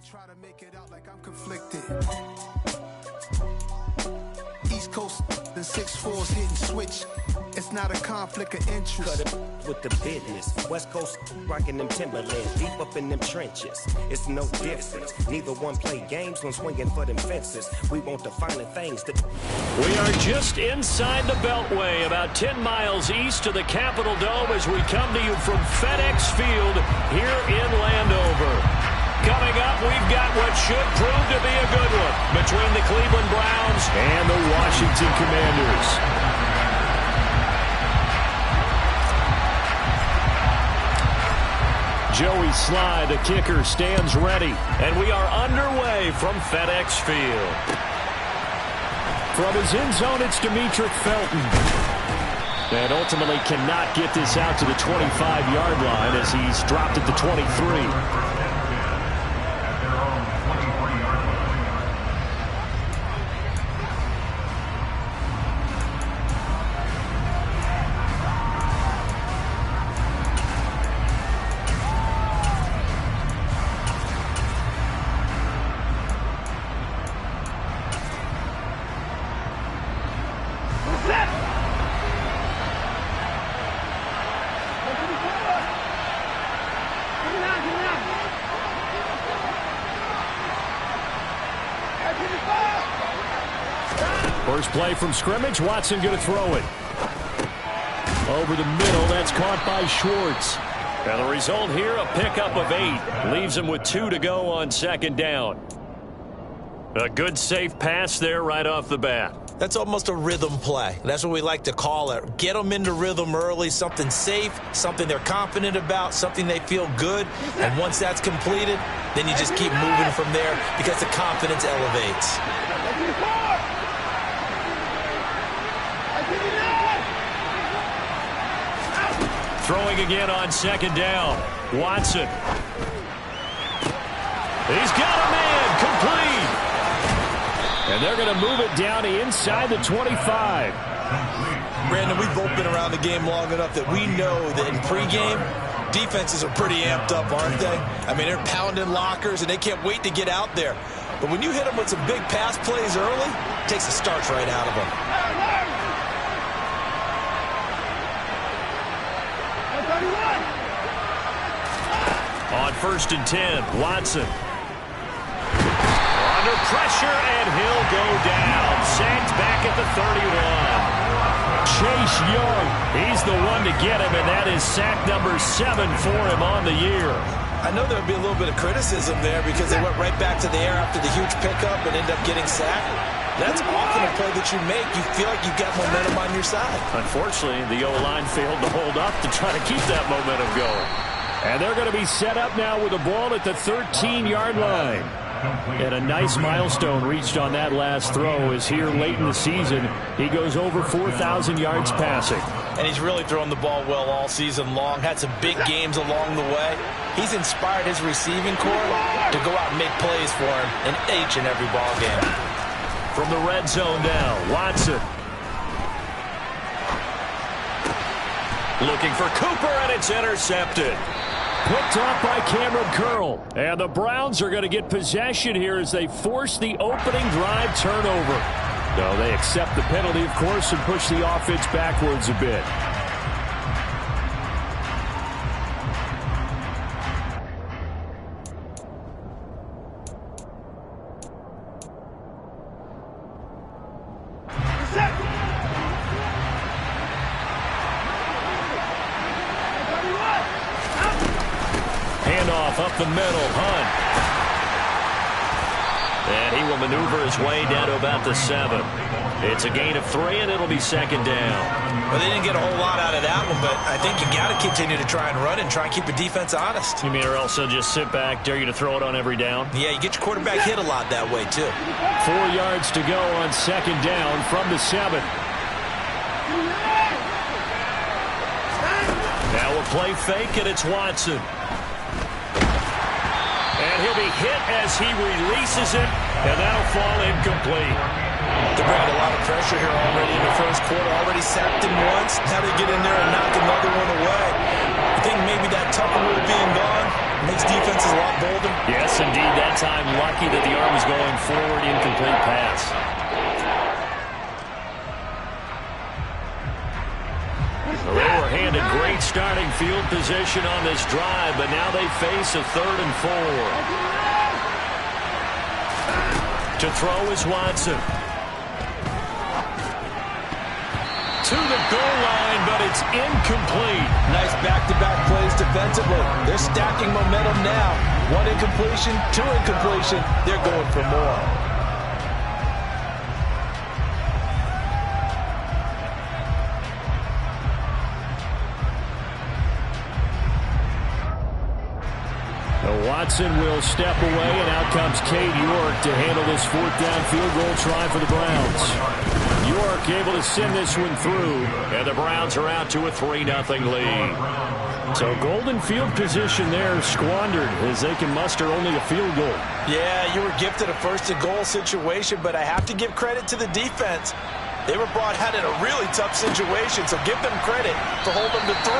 try to make it out like I'm conflicted. East Coast, the 6'4's hitting switch. It's not a conflict of interest. Cut it with the business. West Coast rocking them Timberlands, deep up in them trenches. It's no difference. Neither one play games when swinging for them fences. We want the finer things that. We are just inside the Beltway, about 10 miles east of the Capitol Dome as we come to you from FedEx Field here in Landover. Coming up, we've got what should prove to be a good one between the Cleveland Browns and the Washington Commanders. Joey Sly, the kicker, stands ready, and we are underway from FedEx Field. From his end zone, it's Demetric Felton. And ultimately cannot get this out to the 25-yard line as he's dropped at the 23. First play from scrimmage, Watson going to throw it. Over the middle, that's caught by Schwartz. And the result here, a pickup of 8. Leaves him with 2 to go on second down. A good safe pass there right off the bat. That's almost a rhythm play. That's what we like to call it. Get them into rhythm early, something safe, something they're confident about, something they feel good. And once that's completed, then you just keep moving from there because the confidence elevates. Throwing again on second down. Watson. He's got a man complete. And they're going to move it down to inside the 25. Brandon, we've both been around the game long enough that we know that in pregame, defenses are pretty amped up, aren't they? I mean, they're pounding lockers, and they can't wait to get out there. But when you hit them with some big pass plays early, it takes the starch right out of them. On 1st and 10, Watson. Under pressure, and he'll go down. Sacked back at the 31. Chase Young, he's the one to get him, and that is sack number 7 for him on the year. I know there would be a little bit of criticism there because they went right back to the air after the huge pickup and ended up getting sacked. That's often a play that you make. You feel like you've got momentum on your side. Unfortunately, the O-line failed to hold up to try to keep that momentum going. And they're going to be set up now with the ball at the 13-yard line. And a nice milestone reached on that last throw is here late in the season. He goes over 4,000 yards passing. And he's really thrown the ball well all season long. Had some big games along the way. He's inspired his receiving corps to go out and make plays for him in each and every ball game. From the red zone now, Watson. Looking for Cooper, and it's intercepted. Picked off by Cameron Curl. And the Browns are going to get possession here as they force the opening drive turnover. No, they accept the penalty, of course, and push the offense backwards a bit. Up the middle, Hunt. And he will maneuver his way down to about the 7. It's a gain of 3, and it'll be second down. Well, they didn't get a whole lot out of that one, but I think you got to continue to try and run and try and keep the defense honest. You mean or else they'll just sit back, dare you to throw it on every down? Yeah, you get your quarterback hit a lot that way, too. 4 yards to go on second down from the 7. Now a play fake, and it's Watson. And he'll be hit as he releases it, and that'll fall incomplete. They're bringing a lot of pressure here already in the first quarter. Already sacked him once. Now they get in there and knock another one away. I think maybe that Tucker rule being gone makes defenses a lot bolder. Yes, indeed, that that time lucky that the arm was going forward, incomplete pass. Well, they were handed great starting field position on this drive, but now they face a 3rd and 4. To throw is Watson. To the goal line, but it's incomplete. Nice back-to-back plays defensively. They're stacking momentum now. 1 incompletion, 2 incompletion. They're going for more. Watson will step away, and out comes Cade York to handle this 4th down field goal try for the Browns. York able to send this one through, and the Browns are out to a 3-0 lead. So golden field position there squandered as they can muster only a field goal. Yeah, you were gifted a 1st and goal situation, but I have to give credit to the defense. They were brought out in a really tough situation, so give them credit for holding them to 3.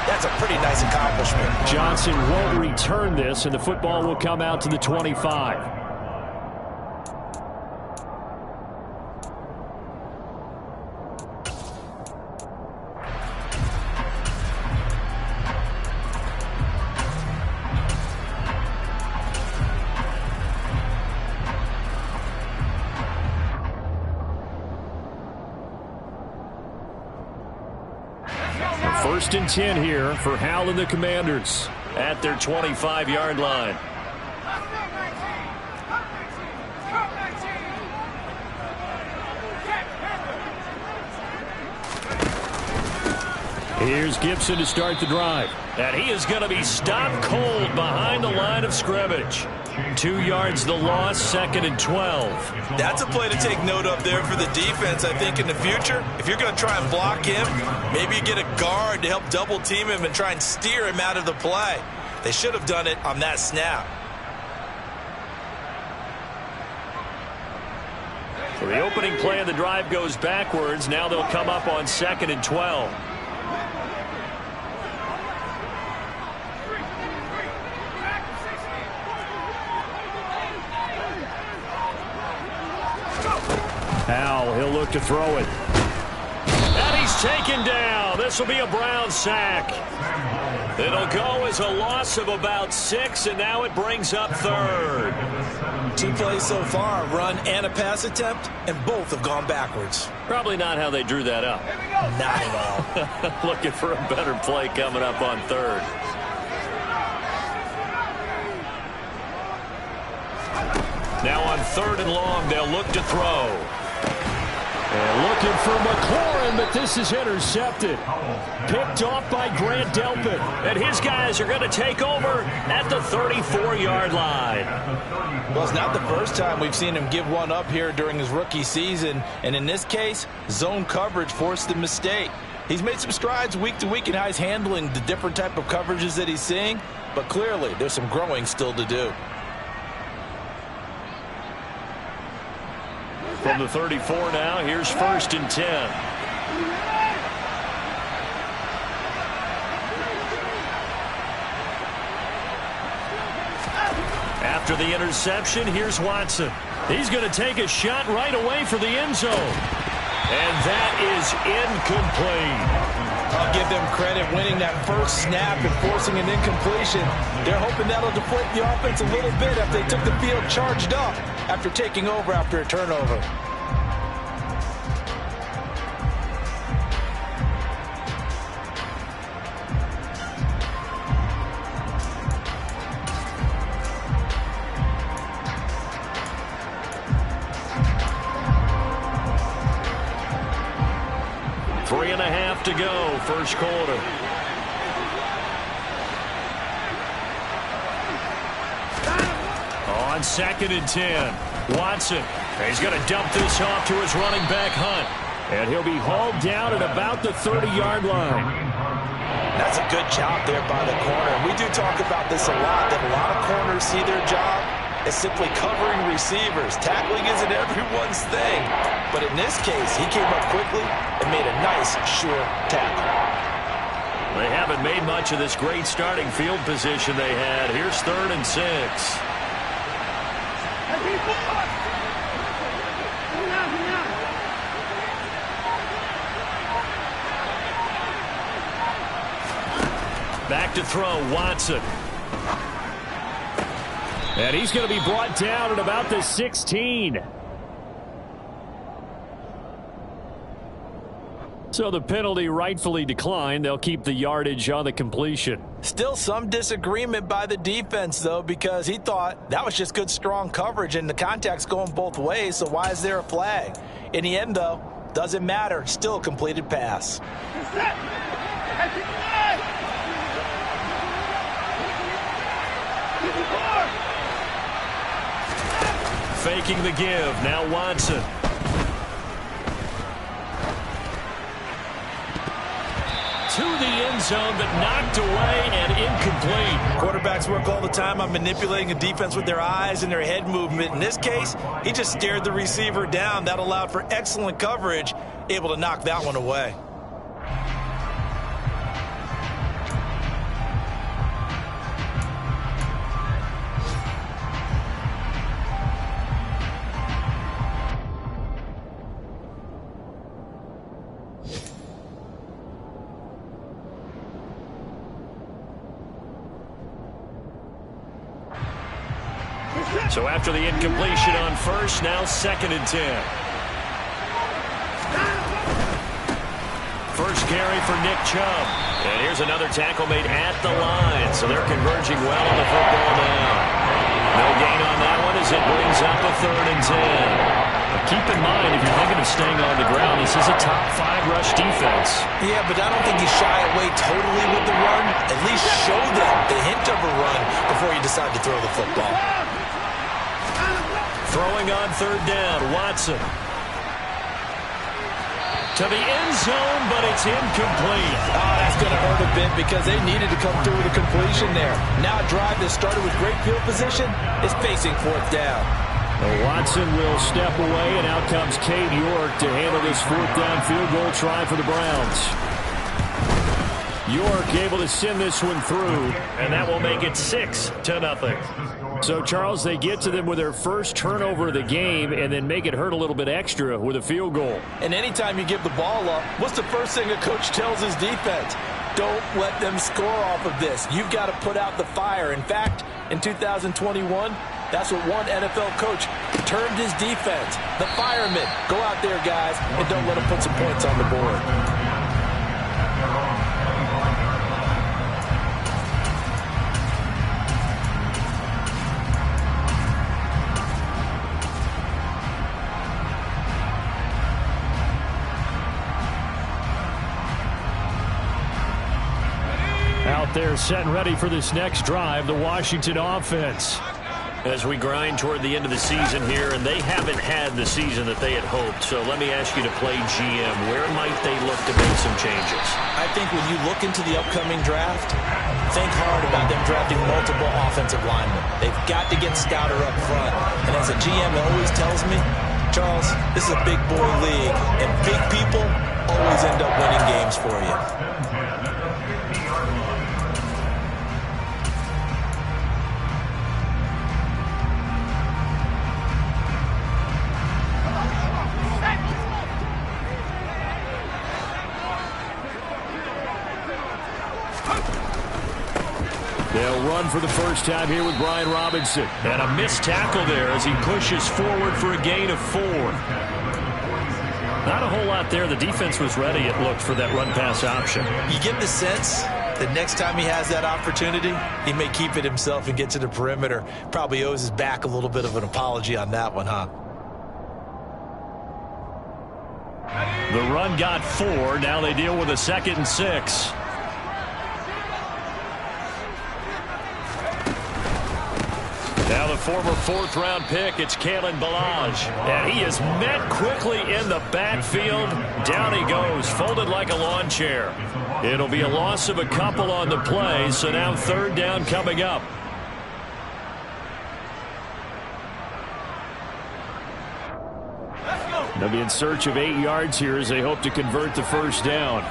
That's a pretty nice accomplishment. Johnson won't return this, and the football will come out to the 25. First and 10 here for Howell and the Commanders at their 25-yard line. Here's Gibson to start the drive. And he is going to be stopped cold behind the line of scrimmage. 2 yards the loss, 2nd and 12. That's a play to take note of there for the defense, I think, in the future. If you're going to try and block him, maybe you get a guard to help double-team him and try and steer him out of the play. They should have done it on that snap. So the opening play of the drive goes backwards. Now they'll come up on 2nd and 12. Howell, he'll look to throw it. And he's taken down. This will be a Brown sack. It'll go as a loss of about 6, and now it brings up 3rd. 2 plays so far, run and a pass attempt, and both have gone backwards. Probably not how they drew that up. Not at all. Looking for a better play coming up on 3rd. Now on 3rd and long, they'll look to throw. And looking for McLaurin, but this is intercepted. Picked off by Grant Delpit. And his guys are going to take over at the 34-yard line. Well, it's not the first time we've seen him give one up here during his rookie season. And in this case, zone coverage forced the mistake. He's made some strides week to week in how he's handling the different type of coverages that he's seeing. But clearly, there's some growing still to do. From the 34 now, here's 1st and 10. After the interception, here's Watson. He's going to take a shot right away for the end zone. And that is incomplete. I'll give them credit winning that first snap and forcing an incompletion. They're hoping that'll deflate the offense a little bit after they took the field charged up after taking over after a turnover. To go, first quarter. On 2nd and 10, Watson. He's going to dump this off to his running back, Hunt. And he'll be hauled down at about the 30-yard line. That's a good job there by the corner. We do talk about this a lot, that a lot of corners see their job as simply covering receivers. Tackling isn't everyone's thing. But in this case, he came up quickly and made a nice, sure tackle. They haven't made much of this great starting field position they had. Here's 3rd and 6. Back to throw, Watson. And he's going to be brought down at about the 16. So the penalty rightfully declined. They'll keep the yardage on the completion. Still some disagreement by the defense, though, because he thought that was just good, strong coverage, and the contact's going both ways, so why is there a flag? In the end, though, doesn't matter. Still a completed pass. Faking the give. Now Watson. To the end zone, but knocked away and incomplete. Quarterbacks work all the time on manipulating a defense with their eyes and their head movement. In this case, he just stared the receiver down. That allowed for excellent coverage, able to knock that one away. So after the incompletion on first, now 2nd and 10. First carry for Nick Chubb. And here's another tackle made at the line. So they're converging well on the football now. No gain on that one as it brings up a 3rd and 10. But keep in mind, if you're thinking of staying on the ground, this is a top 5 rush defense. Yeah, but I don't think you shy away totally with the run. At least show them the hint of a run before you decide to throw the football. Throwing on 3rd down, Watson. To the end zone, but it's incomplete. Oh, that's going to hurt a bit because they needed to come through with a completion there. Now a drive that started with great field position is facing 4th down. Well, Watson will step away, and out comes Cade York to handle this 4th down field goal try for the Browns. York able to send this one through, and that will make it 6-0. So, Charles, they get to them with their first turnover of the game and then make it hurt a little bit extra with a field goal. And anytime you give the ball up, what's the first thing a coach tells his defense? Don't let them score off of this. You've got to put out the fire. In fact, in 2021, that's what one NFL coach termed his defense. The firemen. Go out there, guys, and don't let them put some points on the board. Out there set and ready for this next drive, the Washington offense. As we grind toward the end of the season here, and they haven't had the season that they had hoped. So let me ask you to play GM. Where might they look to make some changes? I think when you look into the upcoming draft, think hard about them drafting multiple offensive linemen. They've got to get stouter up front. And as a GM always tells me, Charles, this is a big boy league, and big people always end up winning games for you. They'll run for the first time here with Brian Robinson. And a missed tackle there as he pushes forward for a gain of 4. Not a whole lot there. The defense was ready, it looked, for that run-pass option. You get the sense that next time he has that opportunity, he may keep it himself and get to the perimeter. Probably owes his back a little bit of an apology on that one, huh? The run got 4. Now they deal with a 2nd and 6. Now the former 4th-round pick, it's Kalen Ballage. And he is met quickly in the backfield. Down he goes, folded like a lawn chair. It'll be a loss of a couple on the play, so now 3rd down coming up. They'll be in search of 8 yards here as they hope to convert the first down.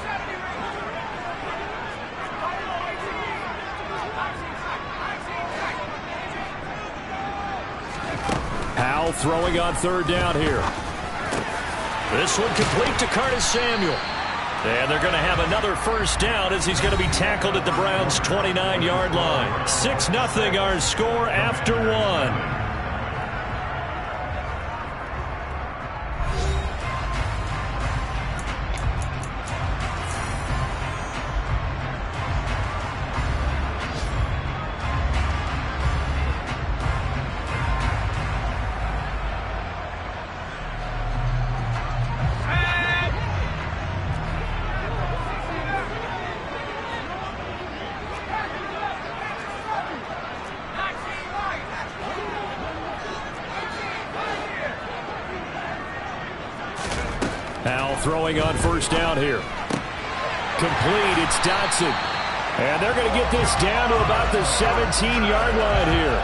Howell throwing on third down here. This one complete to Curtis Samuel. And they're going to have another first down as he's going to be tackled at the Browns' 29-yard line. 6-0 our score after one. Howell throwing on first down here. Complete, it's Dotson. And they're going to get this down to about the 17-yard line here.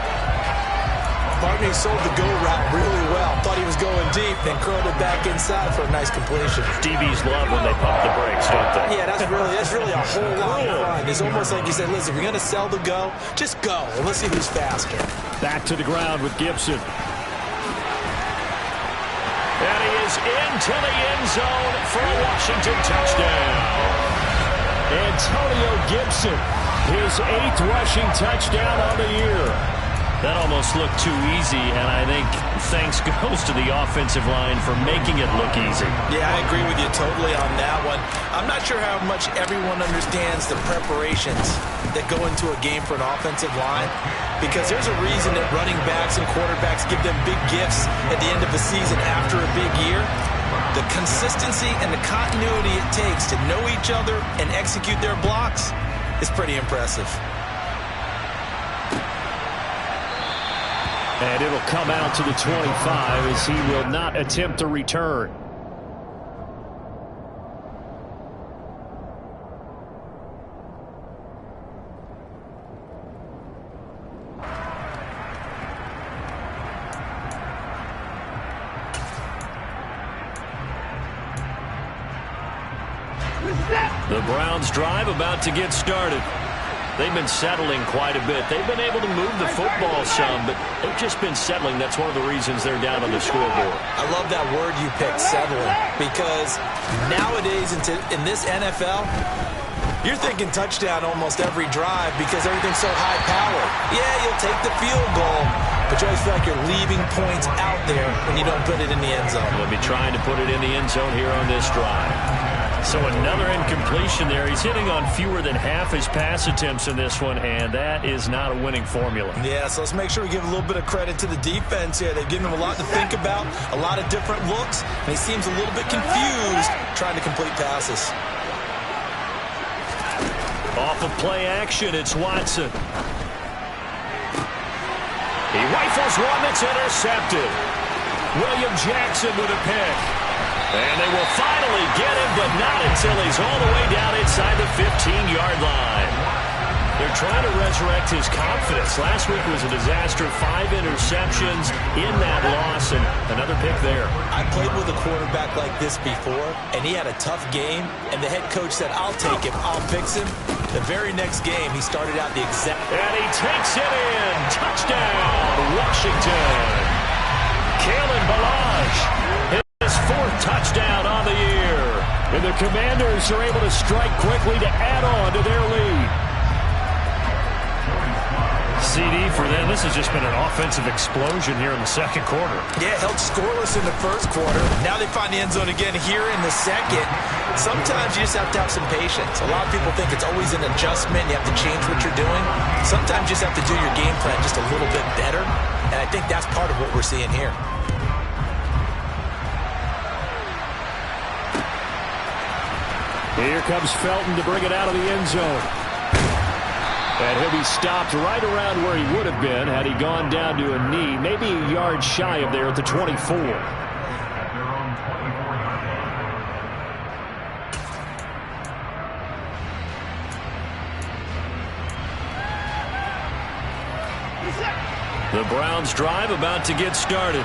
Barney sold the go route really well. Thought he was going deep, then curled it back inside for a nice completion. DBs love when they pump the brakes, don't they? Yeah, that's really a whole lot of fun. It's almost like you said, listen, if you're going to sell the go, just go, and let's see who's faster. Back to the ground with Gibson. And he is into the end zone for a Washington touchdown. Antonio Gibson, his 8th rushing touchdown on the year. That almost looked too easy, and I think thanks goes to the offensive line for making it look easy. Yeah, I agree with you totally on that one. I'm not sure how much everyone understands the preparations that go into a game for an offensive line, because there's a reason that running backs and quarterbacks give them big gifts at the end of the season after a big year. The consistency and the continuity it takes to know each other and execute their blocks is pretty impressive. And it'll come out to the 25 as he will not attempt to return. The Browns drive about to get started. They've been settling quite a bit. They've been able to move the football some, but they've just been settling. That's one of the reasons they're down on the scoreboard. I love that word you picked, settling, because nowadays in this NFL, you're thinking touchdown almost every drive because everything's so high-powered. Yeah, you'll take the field goal, but you always feel like you're leaving points out there when you don't put it in the end zone. They'll be trying to put it in the end zone here on this drive. So another incompletion there. He's hitting on fewer than half his pass attempts in this one, and that is not a winning formula. Yeah, so let's make sure we give a little bit of credit to the defense here. They've given him a lot to think about, a lot of different looks, and he seems a little bit confused trying to complete passes. Off of play action, it's Watson. He rifles one that's intercepted. William Jackson with a pick. And they will finally get him, but not until he's all the way down inside the 15-yard line. They're trying to resurrect his confidence. Last week was a disaster. 5 interceptions in that loss, and another pick there. I played with a quarterback like this before, and he had a tough game, and the head coach said, I'll take him, I'll fix him. The very next game, he started out the exact... And he takes it in. Touchdown, Washington. Kalen Ballage. His 4th touchdown on the year. And the Commanders are able to strike quickly to add on to their lead. CD for them. This has just been an offensive explosion here in the second quarter. Yeah, held scoreless in the first quarter. Now they find the end zone again here in the second. Sometimes you just have to have some patience. A lot of people think it's always an adjustment. You have to change what you're doing. Sometimes you just have to do your game plan just a little bit better. And I think that's part of what we're seeing here. Here comes Felton to bring it out of the end zone. And he'll be stopped right around where he would have been had he gone down to a knee, maybe a yard shy of there at the 24. The Browns drive about to get started.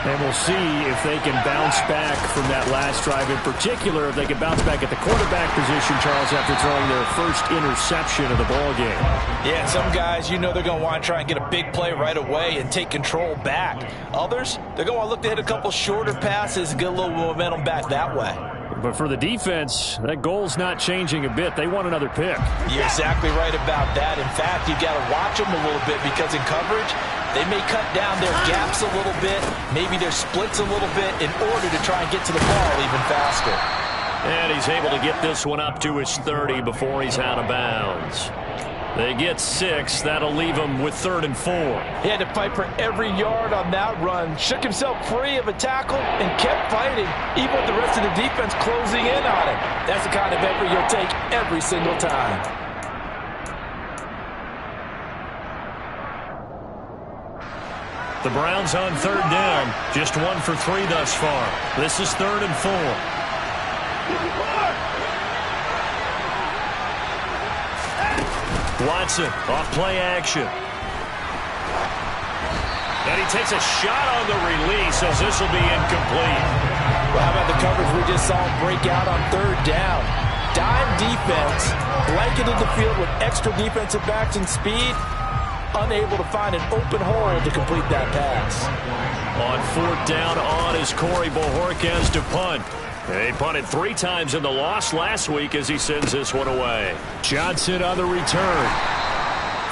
And we'll see if they can bounce back from that last drive. In particular, if they can bounce back at the quarterback position, Charles, after throwing their first interception of the ball game. Yeah, some guys, they're going to want to try and get a big play right away and take control back. Others, they're going to look to hit a couple shorter passes and get a little momentum back that way. But for the defense, that goal's not changing a bit. They want another pick. You're exactly right about that. In fact, you've got to watch them a little bit because in coverage, they may cut down their gaps a little bit, maybe their splits a little bit in order to try and get to the ball even faster. And he's able to get this one up to his 30 before he's out of bounds. They get 6. That'll leave him with 3rd and 4. He had to fight for every yard on that run. Shook himself free of a tackle and kept fighting, even with the rest of the defense closing in on him. That's the kind of effort you'll take every single time. The Browns on 3rd down. Just 1 for 3 thus far. This is 3rd and 4. Watson off play action. And he takes a shot on the release as this will be incomplete. Well, how about the coverage we just saw him break out on 3rd down? Dime defense, blanketed the field with extra defensive backs and speed, unable to find an open hole to complete that pass. On 4th down on is Corey Bojorquez to punt. He punted 3 times in the loss last week as he sends this one away. Johnson on the return.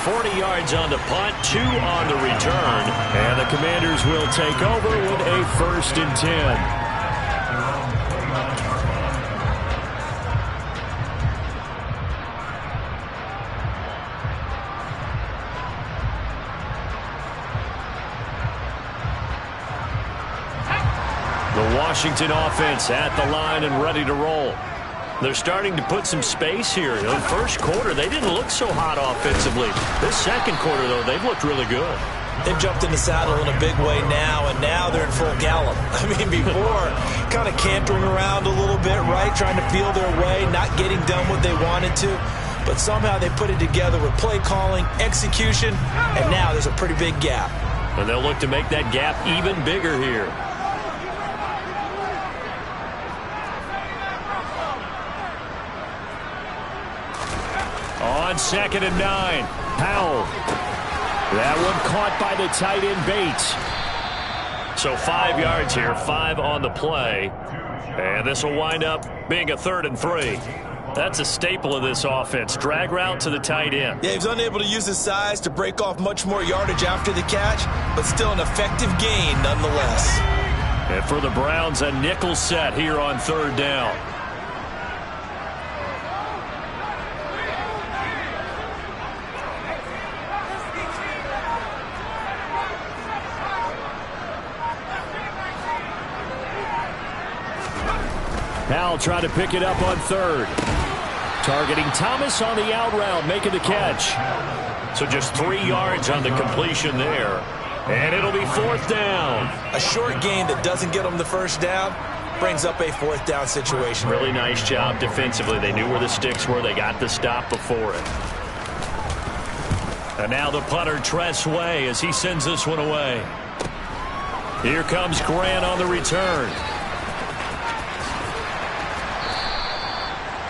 40 yards on the punt, 2 on the return. And the Commanders will take over with a 1st and 10. The Washington offense at the line and ready to roll. They're starting to put some space here. In the first quarter, they didn't look so hot offensively. This second quarter, though, they've looked really good. They've jumped in the saddle in a big way now, and now they're in full gallop. I mean, before, kind of cantering around a little bit, right? Trying to feel their way, not getting done what they wanted to. But somehow they put it together with play calling, execution, and now there's a pretty big gap. And they'll look to make that gap even bigger here. On 2nd and 9, Powell. That one caught by the tight end Bates. So 5 yards here, 5 on the play. And this will wind up being a 3rd and 3. That's a staple of this offense. Drag route to the tight end. Yeah, he was unable to use his size to break off much more yardage after the catch, but still an effective gain nonetheless. And for the Browns, a nickel set here on 3rd down. Powell trying to pick it up on 3rd. Targeting Thomas on the out route, making the catch. So just 3 yards on the completion there. And it'll be 4th down. A short gain that doesn't get them the first down brings up a 4th down situation. Really nice job defensively. They knew where the sticks were. They got the stop before it. And now the punter, Tress Way, as he sends this one away. Here comes Grant on the return.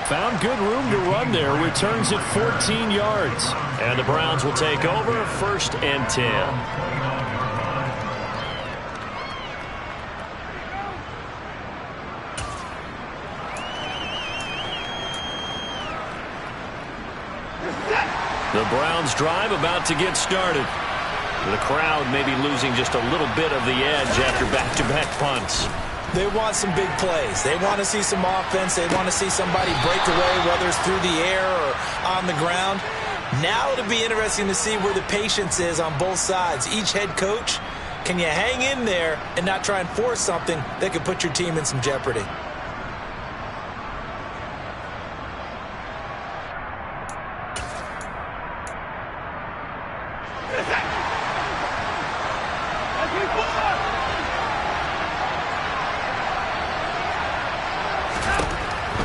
Found good room to run there. Returns at 14 yards. And the Browns will take over 1st and 10. The Browns drive about to get started. The crowd may be losing just a little bit of the edge after back-to-back punts. They want some big plays. They want to see some offense. They want to see somebody break away, whether it's through the air or on the ground. Now it'll be interesting to see where the patience is on both sides. Each head coach, can you hang in there and not try and force something that could put your team in some jeopardy?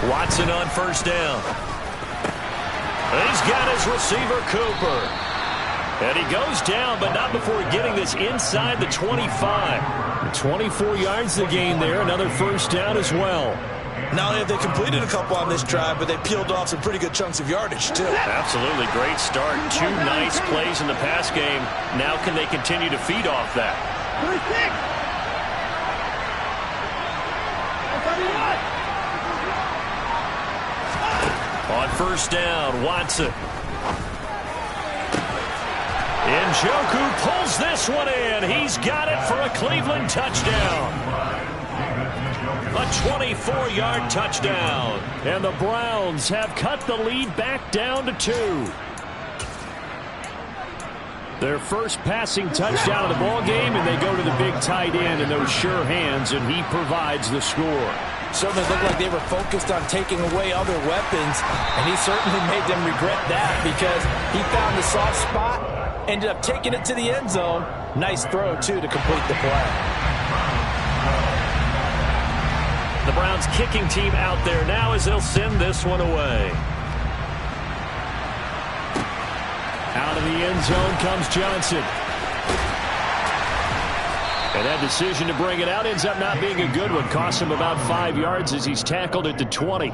Watson on 1st down. He's got his receiver, Cooper. And he goes down, but not before getting this inside the 25. 24 yards the gain there. Another first down as well. Not only have they completed a couple on this drive, but they peeled off some pretty good chunks of yardage, too. Absolutely great start. 2 nice plays in the pass game. Now can they continue to feed off that? On first down, Watson. Njoku pulls this one in. He's got it for a Cleveland touchdown. A 24-yard touchdown. And the Browns have cut the lead back down to 2. Their first passing touchdown of the ball game, and they go to the big tight end in those sure hands, and he provides the score. Certainly looked like they were focused on taking away other weapons, and he certainly made them regret that because he found the soft spot, ended up taking it to the end zone. Nice throw, too, to complete the play. The Browns kicking team out there now as they'll send this one away. Out of the end zone comes Johnson. And that decision to bring it out ends up not being a good one. Costs him about 5 yards as he's tackled at the 20.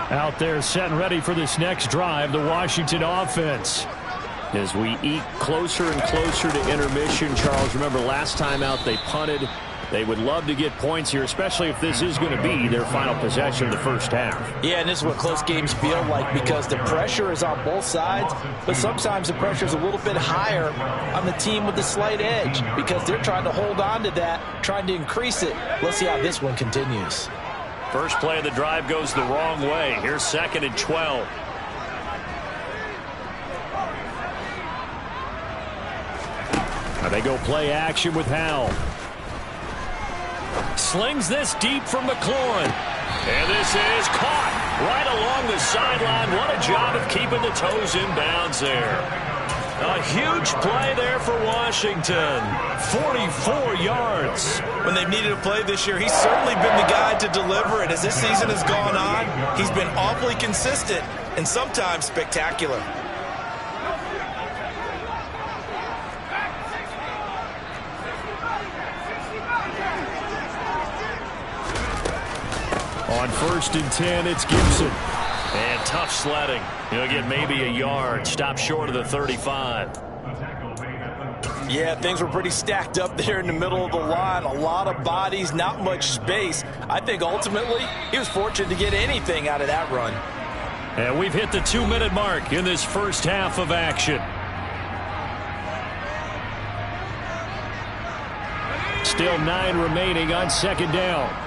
Out there set and ready for this next drive, the Washington offense. As we eke closer and closer to intermission, Charles, remember last time out they punted. They would love to get points here, especially if this is going to be their final possession of the first half. Yeah, and this is what close games feel like because the pressure is on both sides, but sometimes the pressure is a little bit higher on the team with the slight edge because they're trying to hold on to that, trying to increase it. Let's see how this one continues. First play of the drive goes the wrong way. Here's 2nd and 12. Now they go play action with Howell. Slings this deep from McLaurin. And this is caught right along the sideline. What a job of keeping the toes in bounds there. A huge play there for Washington. 44 yards. When they've needed a play this year, he's certainly been the guy to deliver it. As this season has gone on, he's been awfully consistent and sometimes spectacular. On 1st and 10, it's Gibson. And tough sledding. He'll get maybe a yard. Stop short of the 35. Yeah, things were pretty stacked up there in the middle of the line. A lot of bodies, not much space. I think ultimately he was fortunate to get anything out of that run. And we've hit the 2-minute mark in this first half of action. Still 9 remaining on 2nd down.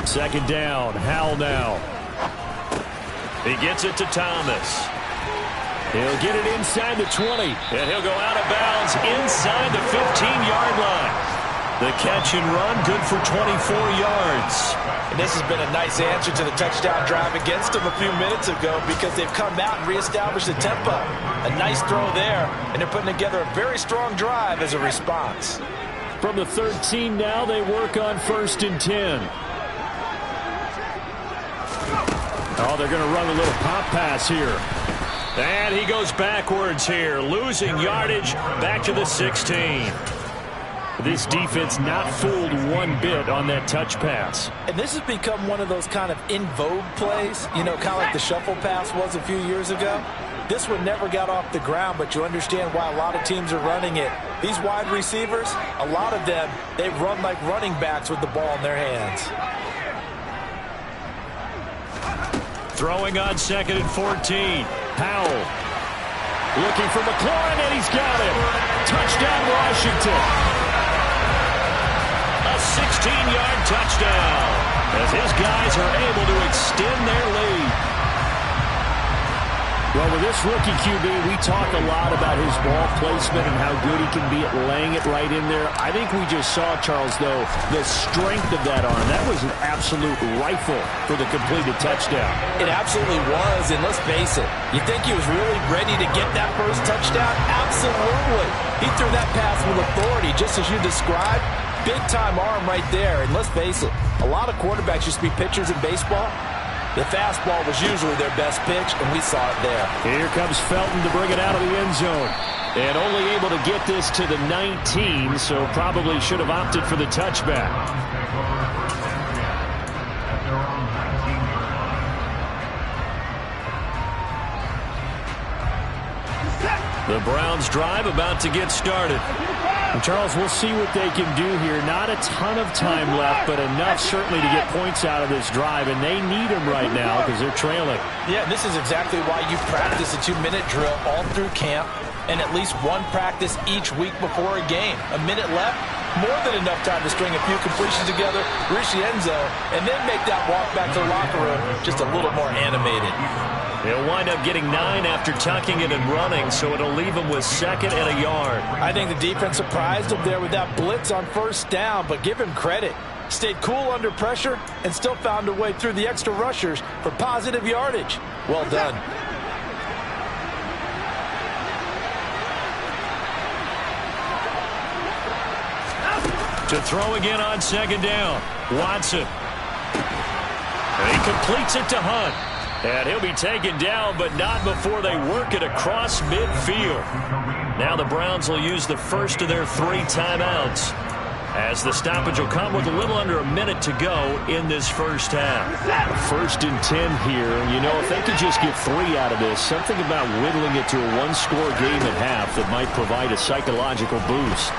Second down, Howell now. He gets it to Thomas. He'll get it inside the 20, and he'll go out of bounds inside the 15-yard line. The catch and run, good for 24 yards. And this has been a nice answer to the touchdown drive against them a few minutes ago because they've come out and reestablished the tempo. A nice throw there, and they're putting together a very strong drive as a response. From the 13 now, they work on 1st and 10. Oh, they're going to run a little pop pass here. And he goes backwards here, losing yardage back to the 16. This defense not fooled one bit on that touch pass. And this has become one of those kind of in vogue plays, you know, kind of like the shuffle pass was a few years ago. This one never got off the ground, but you understand why a lot of teams are running it. These wide receivers, a lot of them, they run like running backs with the ball in their hands. Throwing on 2nd and 14. Howell looking for McLaurin, and he's got him. Touchdown, Washington. A 16-yard touchdown as his guys are able to extend their lead. Well, with this rookie QB, we talk a lot about his ball placement and how good he can be at laying it right in there. I think we just saw, Charles, though, the strength of that arm. That was an absolute rifle for the completed touchdown. It absolutely was, and let's face it, you think he was really ready to get that first touchdown? Absolutely. He threw that pass with authority, just as you described. Big-time arm right there, and let's face it, a lot of quarterbacks used to be pitchers in baseball. The fastball was usually their best pitch, and we saw it there. Here comes Felton to bring it out of the end zone. And only able to get this to the 19, so probably should have opted for the touchback. The Browns drive about to get started. And Charles, we'll see what they can do here. Not a ton of time left, but enough certainly to get points out of this drive, and they need them right now because they're trailing. Yeah, this is exactly why you practice a 2-minute drill all through camp and at least one practice each week before a game. A minute left, more than enough time to string a few completions together, reach the end zone, and then make that walk back to the locker room just a little more animated. He'll wind up getting 9 after tucking it and running, so it'll leave him with 2nd and a yard. I think the defense surprised him there with that blitz on first down, but give him credit. Stayed cool under pressure and still found a way through the extra rushers for positive yardage. Well done. To throw again on 2nd down. Watson. And he completes it to Hunt. And he'll be taken down, but not before they work it across midfield. Now the Browns will use the first of their 3 timeouts, as the stoppage will come with a little under a minute to go in this first half. 1st and 10 here. You know, if they could just get 3 out of this, something about whittling it to a 1-score game at half that might provide a psychological boost.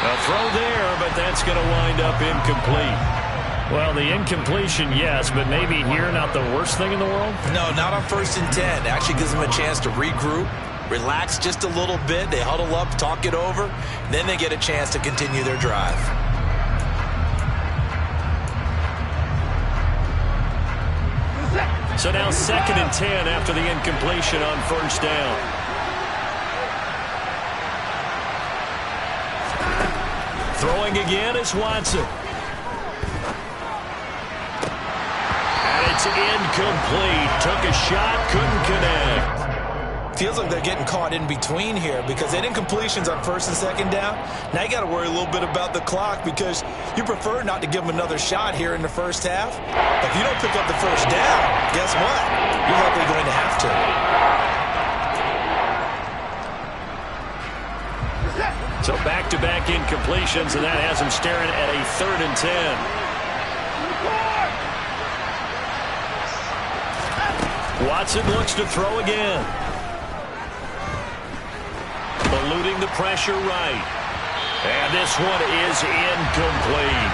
A throw there, but that's going to wind up incomplete. Well, the incompletion, yes, but maybe here not the worst thing in the world? No, not on 1st and 10. It actually gives them a chance to regroup, relax just a little bit. They huddle up, talk it over. Then they get a chance to continue their drive. So now 2nd and 10 after the incompletion on 1st down. Throwing again is Watson. It's incomplete. Took a shot, couldn't connect. Feels like they're getting caught in between here because they did incompletions on 1st and 2nd down. Now you got to worry a little bit about the clock because you prefer not to give them another shot here in the first half. But if you don't pick up the 1st down, guess what? You're likely going to have to. So back-to-back incompletions, and that has them staring at a 3rd and 10. Watson looks to throw again. Eluding the pressure right. And this one is incomplete.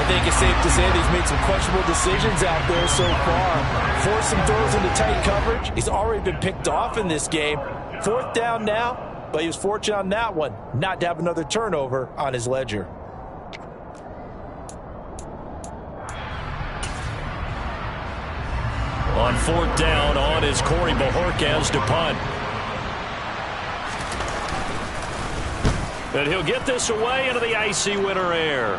I think it's safe to say that he's made some questionable decisions out there so far. Forced some throws into tight coverage. He's already been picked off in this game. 4th down now, but he was fortunate on that one not to have another turnover on his ledger. On 4th down, on is Corey Bojorquez to punt. And he'll get this away into the icy winter air.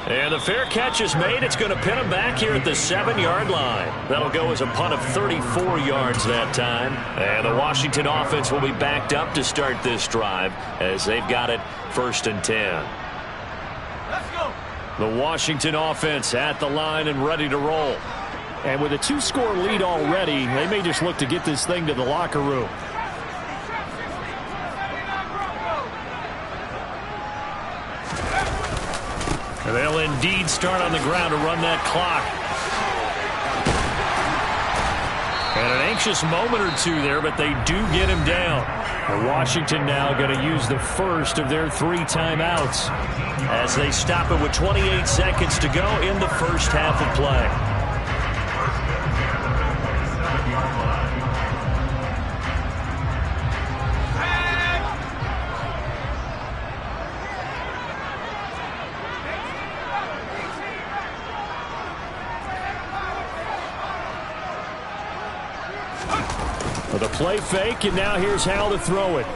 And the fair catch is made. It's going to pin him back here at the 7-yard line. That'll go as a punt of 34 yards that time. And the Washington offense will be backed up to start this drive as they've got it 1st and 10. Let's go. The Washington offense at the line and ready to roll. And with a 2-score lead already, they may just look to get this thing to the locker room. And they'll indeed start on the ground to run that clock. And an anxious moment or two there, but they do get him down. And Washington now going to use the first of their 3 timeouts as they stop it with 28 seconds to go in the first half of play. With a play fake, and now here's Howell to throw it.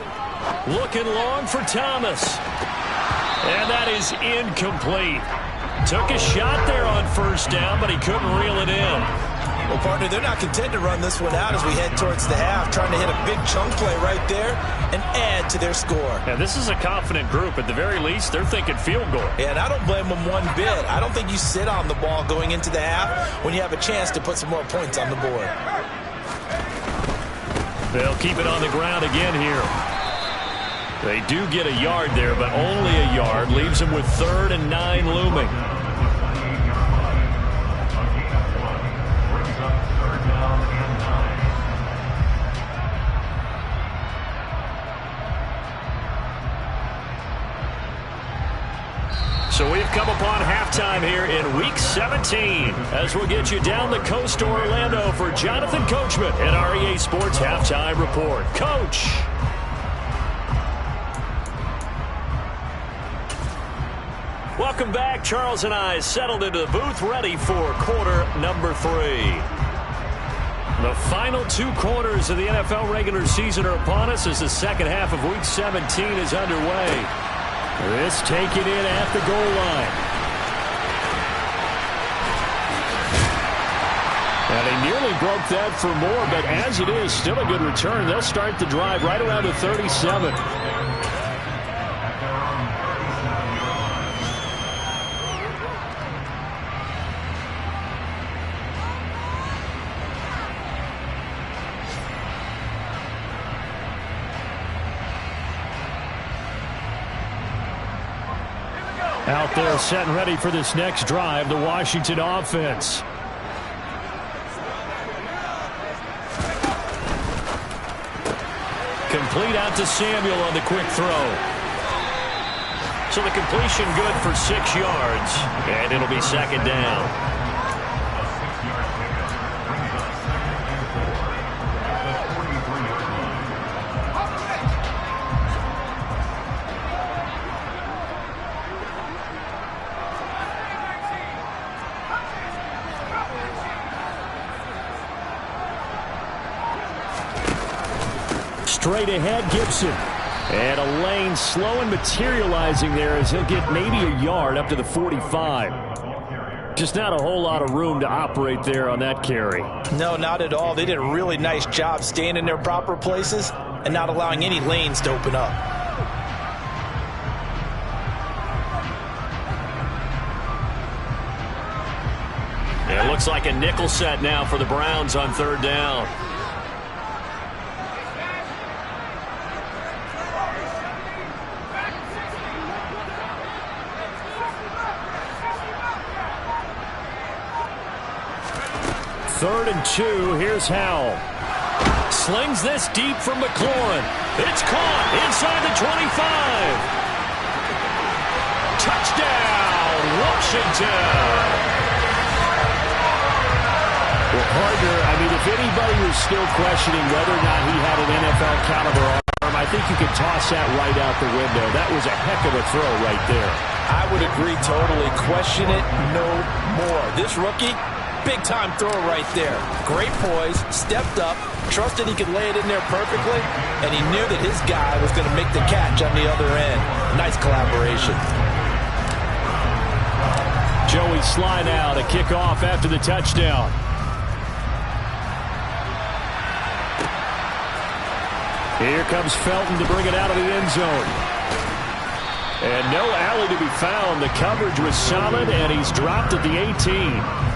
Looking long for Thomas. And that is incomplete. Took a shot there on first down, but he couldn't reel it in. Well, partner, they're not content to run this one out as we head towards the half, trying to hit a big chunk play right there and add to their score. And this is a confident group. At the very least, they're thinking field goal. Yeah, and I don't blame them one bit. I don't think you sit on the ball going into the half when you have a chance to put some more points on the board. They'll keep it on the ground again here. They do get a yard there, but only a yard. Leaves them with 3rd and 9 looming. So we've come upon halftime here in Week 17 as we'll get you down the coast to Orlando for Jonathan Coachman at REA Sports Halftime Report. Coach. Welcome back. Charles and I settled into the booth ready for quarter number 3. The final 2 quarters of the NFL regular season are upon us as the second half of Week 17 is underway. This taken in at the goal line. And he nearly broke that for more, but as it is, still a good return. They'll start the drive right around the 37. Out there set and ready for this next drive, the Washington offense. Complete out to Samuel on the quick throw. So the completion good for 6 yards, and it'll be 2nd down. Straight ahead, Gibson. And a lane slow and materializing there as he'll get maybe a yard up to the 45. Just not a whole lot of room to operate there on that carry. No, not at all. They did a really nice job staying in their proper places and not allowing any lanes to open up. It looks like a nickel set now for the Browns on 3rd down. Third and 2, here's Howell. Slings this deep from McLaurin. It's caught inside the 25. Touchdown, Washington. Well, partner, I mean, if anybody was still questioning whether or not he had an NFL caliber arm, I think you could toss that right out the window. That was a heck of a throw right there. I would agree totally. Question it no more. This rookie, big-time throw right there. Great poise, stepped up, trusted he could lay it in there perfectly, and he knew that his guy was going to make the catch on the other end. Nice collaboration. Joey Sly now to kick off after the touchdown. Here comes Felton to bring it out of the end zone. And no alley to be found. The coverage was solid, and he's dropped at the 18.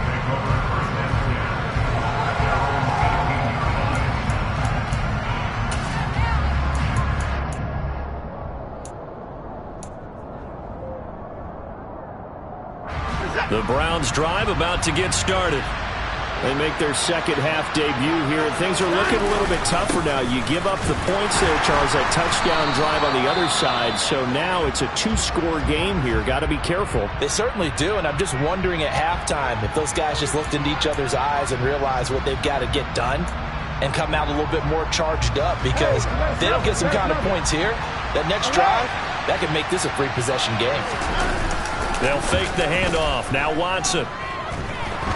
The Browns drive about to get started. They make their second half debut here. Things are looking a little bit tougher now. You give up the points there, Charles, that touchdown drive on the other side. So now it's a 2-score game here. Got to be careful. They certainly do, and I'm just wondering at halftime if those guys just looked into each other's eyes and realized what they've got to get done and come out a little bit more charged up, because if they don't get some kind of points here, that next drive, that could make this a 3-possession game. They'll fake the handoff. Now Watson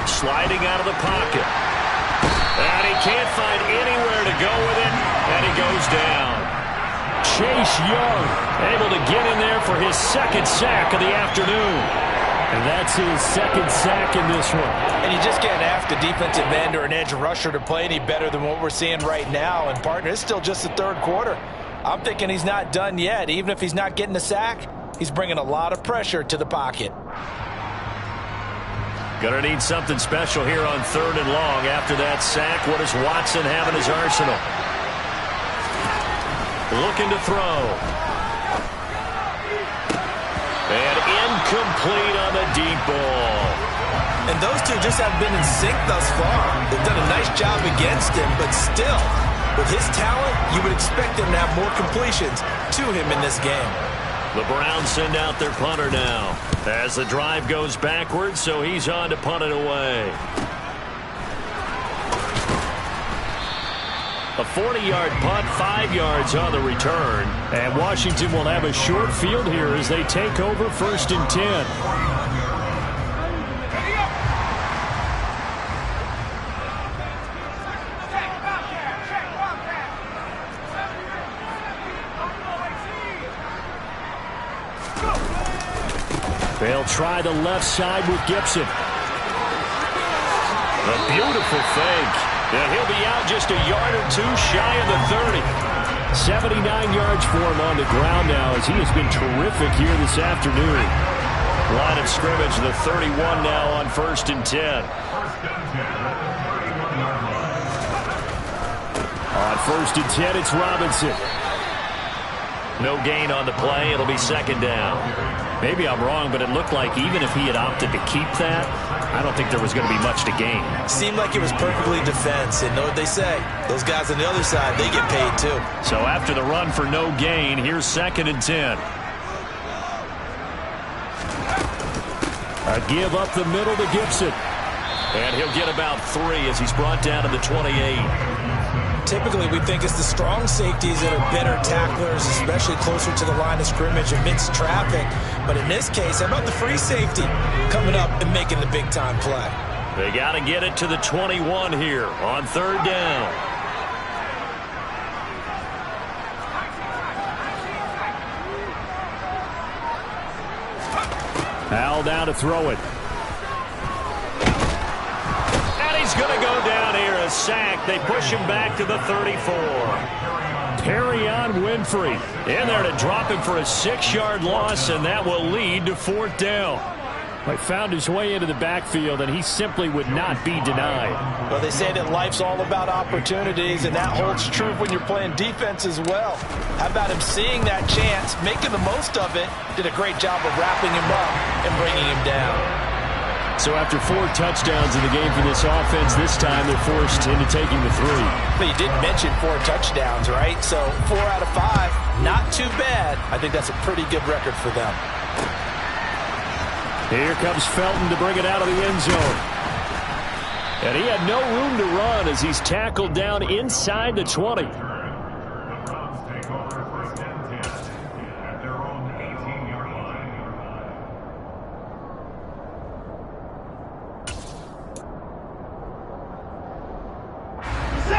sliding out of the pocket. And he can't find anywhere to go with it, and he goes down. Chase Young able to get in there for his second sack of the afternoon. And that's his second sack in this one. And you just can't ask a defensive end or an edge rusher to play any better than what we're seeing right now. And, partner, it's still just the third quarter. I'm thinking he's not done yet. Even if he's not getting a sack, he's bringing a lot of pressure to the pocket. Gonna need something special here on 3rd and long. After that sack, what does Watson have in his arsenal? Looking to throw. And incomplete on the deep ball. And those two just haven't been in sync thus far. They've done a nice job against him, but still, with his talent, you would expect him to have more completions to him in this game. The Browns send out their punter now as the drive goes backwards, so he's on to punt it away. A 40-yard punt, 5 yards on the return. And Washington will have a short field here as they take over 1st and 10. They'll try the left side with Gibson. A beautiful fake. And he'll be out just a yard or two shy of the 30. 79 yards for him on the ground now as he has been terrific here this afternoon. Line of scrimmage, the 31 now on 1st and 10. On 1st and 10, it's Robinson. No gain on the play. It'll be 2nd down. Maybe I'm wrong, but it looked like even if he had opted to keep that, I don't think there was going to be much to gain. Seemed like it was perfectly defense. And know what they say? Those guys on the other side, they get paid too. So after the run for no gain, here's 2nd and 10. A give up the middle to Gibson. And he'll get about 3 as he's brought down to the 28. Typically, we think it's the strong safeties that are better tacklers, especially closer to the line of scrimmage amidst traffic. But in this case, how about the free safety coming up and making the big-time play? They got to get it to the 21 here on 3rd down. Al down to throw it. He's going to go down here, a sack. They push him back to the 34. Perrion Winfrey in there to drop him for a 6-yard loss, and that will lead to 4th down. He found his way into the backfield, and he simply would not be denied. Well, they say that life's all about opportunities, and that holds true when you're playing defense as well. How about him seeing that chance, making the most of it, did a great job of wrapping him up and bringing him down. So after 4 touchdowns in the game for this offense, this time they're forced into taking the 3. But you did mention 4 touchdowns, right? So 4 out of 5, not too bad. I think that's a pretty good record for them. Here comes Felton to bring it out of the end zone. And he had no room to run as he's tackled down inside the 20.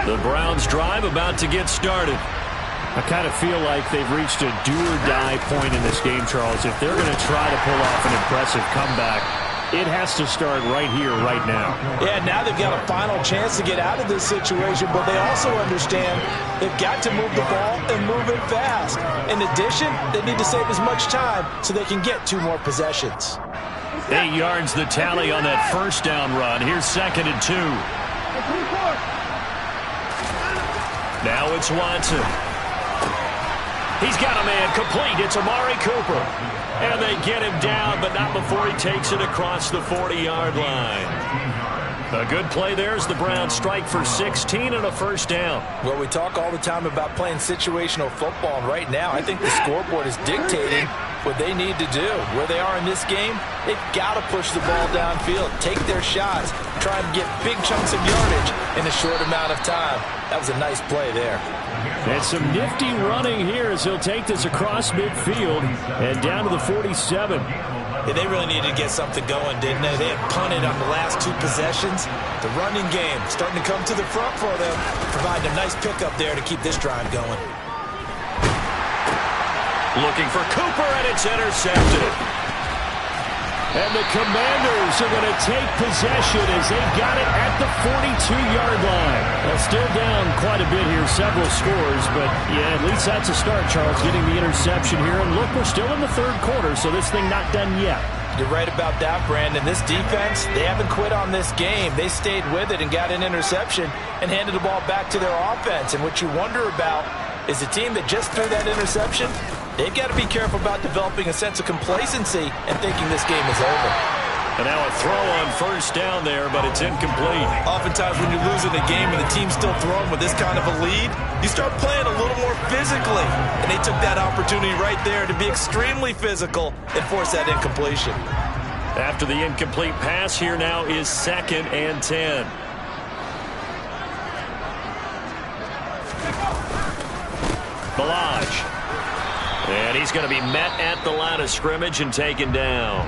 The Browns drive about to get started. I kind of feel like they've reached a do-or-die point in this game, Charles. If they're going to try to pull off an impressive comeback, it has to start right here, right now. Yeah, now they've got a final chance to get out of this situation, but they also understand they've got to move the ball and move it fast. In addition, they need to save as much time so they can get 2 more possessions. 8 yards the tally on that 1st down run. Here's 2nd and 2. Now it's Watson. He's got a man complete. It's Amari Cooper. And they get him down, but not before he takes it across the 40-yard line. A good play there as the Browns strike for 16 and a 1st down. Well, we talk all the time about playing situational football, and right now I think the scoreboard is dictating what they need to do. Where they are in this game, they've got to push the ball downfield, take their shots, try and get big chunks of yardage in a short amount of time. That was a nice play there. And some nifty running here as he'll take this across midfield and down to the 47. Yeah, they really needed to get something going, didn't they? They had punted on the last 2 possessions. The running game starting to come to the front for them, providing a nice pickup there to keep this drive going. Looking for Cooper, and it's intercepted. And the Commanders are going to take possession as they got it at the 42-yard line. Well, still down quite a bit here, several scores, but yeah, at least that's a start, Charles, getting the interception here. And look, we're still in the 3rd quarter, so this thing not done yet. You're right about that, Brandon. This defense, they haven't quit on this game. They stayed with it and got an interception and handed the ball back to their offense. And what you wonder about is a team that just threw that interception, they've got to be careful about developing a sense of complacency and thinking this game is over. And now a throw on first down there, but it's incomplete. Oftentimes when you're losing a game and the team's still throwing with this kind of a lead, you start playing a little more physically. And they took that opportunity right there to be extremely physical and force that incompletion. After the incomplete pass, here now is 2nd and 10. Balaj. And he's going to be met at the line of scrimmage and taken down.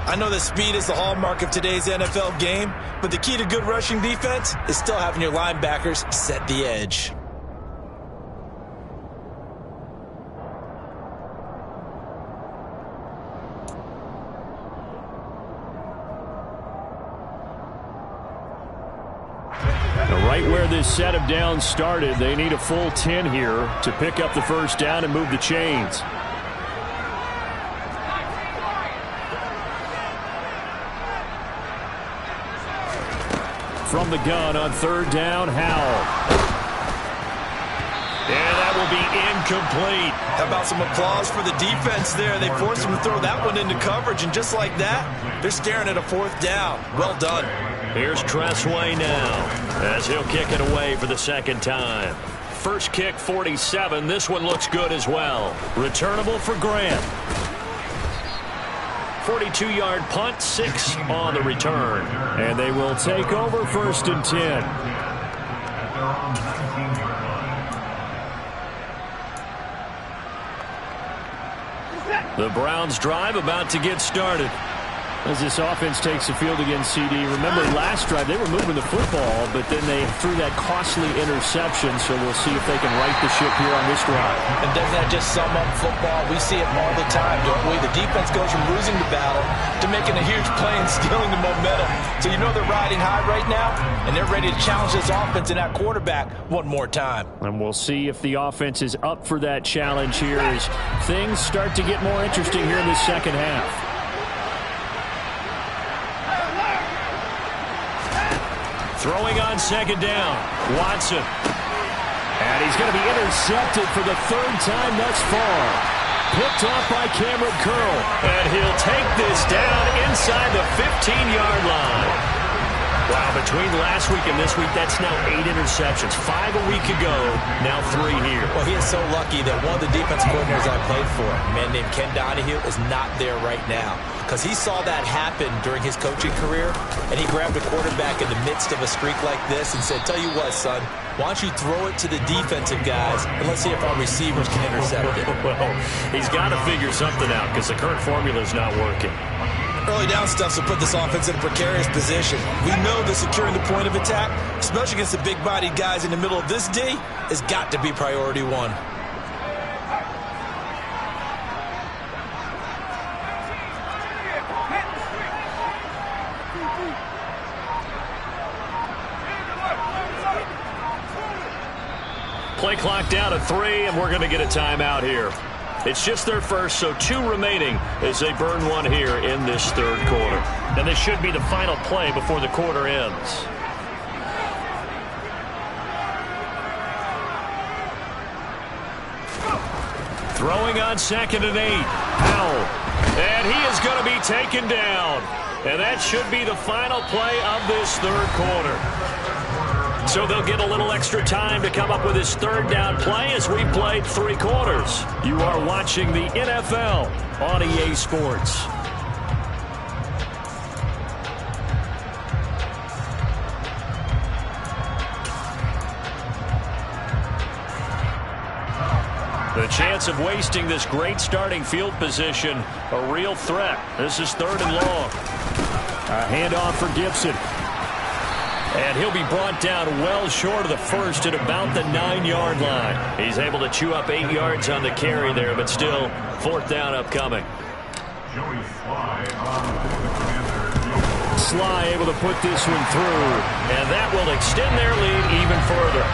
I know that speed is the hallmark of today's NFL game, but the key to good rushing defense is still having your linebackers set the edge. Right where this set of downs started, they need a full 10 here to pick up the first down and move the chains. From the gun on 3rd down, Howell. And that will be incomplete. How about some applause for the defense there? They forced him to throw that one into coverage, and just like that, they're staring at a 4th down. Well done. Here's Tressway now as he'll kick it away for the 2nd time. First kick, 47. This one looks good as well. Returnable for Grant. 42-yard punt, 6 on the return. And they will take over 1st and 10. The Browns drive about to get started. As this offense takes the field against CD. Remember, last drive, they were moving the football, but then they threw that costly interception, so we'll see if they can right the ship here on this drive. And doesn't that just sum up football? We see it all the time, don't we? The defense goes from losing the battle to making a huge play and stealing the momentum. So you know they're riding high right now, and they're ready to challenge this offense and that quarterback one more time. And we'll see if the offense is up for that challenge here as things start to get more interesting here in the 2nd half. Throwing on 2nd down, Watson. And he's going to be intercepted for the 3rd time thus far. Picked off by Cameron Curl. And he'll take this down inside the 15-yard line. Wow, between last week and this week, that's now 8 interceptions. 5 a week ago, now 3 here. Well, he is so lucky that one of the defense coordinators I played for, a man named Ken Donahue, is not there right now. Because he saw that happen during his coaching career, and he grabbed a quarterback in the midst of a streak like this and said, tell you what, son, why don't you throw it to the defensive guys, and let's see if our receivers can intercept it. Well, he's got to figure something out because the current formula is not working. Early down stuff will put this offense in a precarious position. We know that securing the point of attack, especially against the big-bodied guys in the middle of this D, has got to be priority 1. Play clock down to 3, and we're going to get a timeout here. It's just their first, so 2 remaining as they burn 1 here in this 3rd quarter. And this should be the final play before the quarter ends. Throwing on 2nd and 8. Howell. And he is going to be taken down. And that should be the final play of this 3rd quarter. So they'll get a little extra time to come up with his 3rd down play as we played 3 quarters. You are watching the NFL on EA Sports. The chance of wasting this great starting field position, a real threat. This is 3rd and long. A handoff for Gibson. And he'll be brought down well short of the first at about the 9-yard line. He's able to chew up 8 yards on the carry there, but still 4th down upcoming. Sly able to put this one through, and that will extend their lead even further.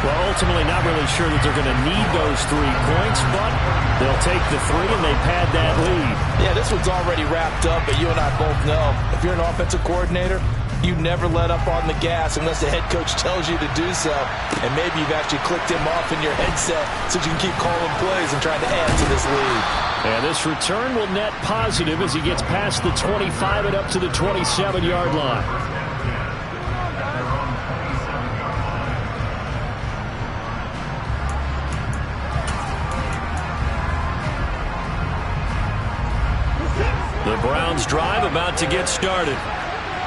Well, ultimately not really sure that they're going to need those 3 points, but they'll take the 3 and they pad that lead. Yeah, this one's already wrapped up, but you and I both know if you're an offensive coordinator, you never let up on the gas unless the head coach tells you to do so. And maybe you've actually clicked him off in your headset so you can keep calling plays and trying to add to this lead. And this return will net positive as he gets past the 25 and up to the 27-yard line. The Browns drive about to get started.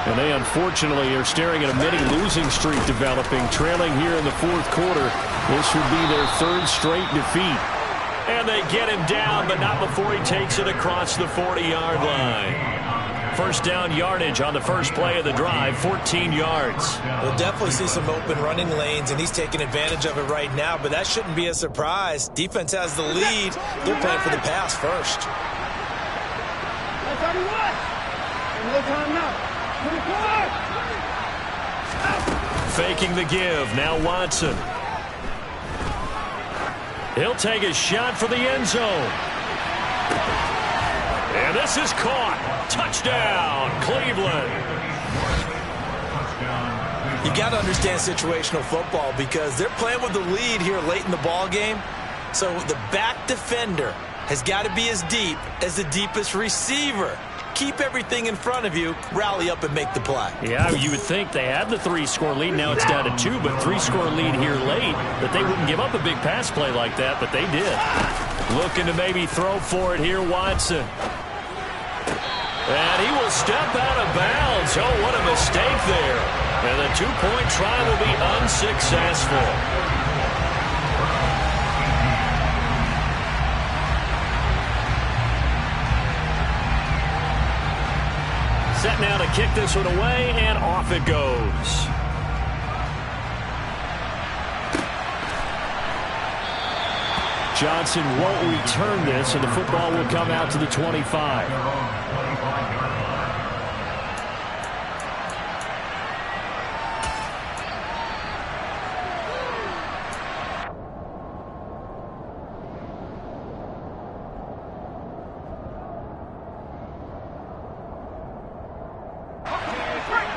And they unfortunately are staring at a mini losing streak developing, trailing here in the 4th quarter. This would be their 3rd straight defeat. And they get him down, but not before he takes it across the 40-yard line. First down yardage on the first play of the drive, 14 yards. We'll definitely see some open running lanes, and he's taking advantage of it right now, but that shouldn't be a surprise. Defense has the lead. They're playing for the pass first. Faking the give. Now Watson. He'll take a shot for the end zone. And this is caught. Touchdown, Cleveland. You got to understand situational football because they're playing with the lead here late in the ball game. So the back defender has got to be as deep as the deepest receiver. Keep everything in front of you, rally up and make the play. Yeah, you would think they had the 3-score lead. Now it's down to 2, but 3-score lead here late, that they wouldn't give up a big pass play like that, but they did. Looking to maybe throw for it here, Watson. And he will step out of bounds. Oh, what a mistake there. And the 2-point try will be unsuccessful. Set now to kick this one away, and off it goes. Johnson won't return this, and the football will come out to the 25.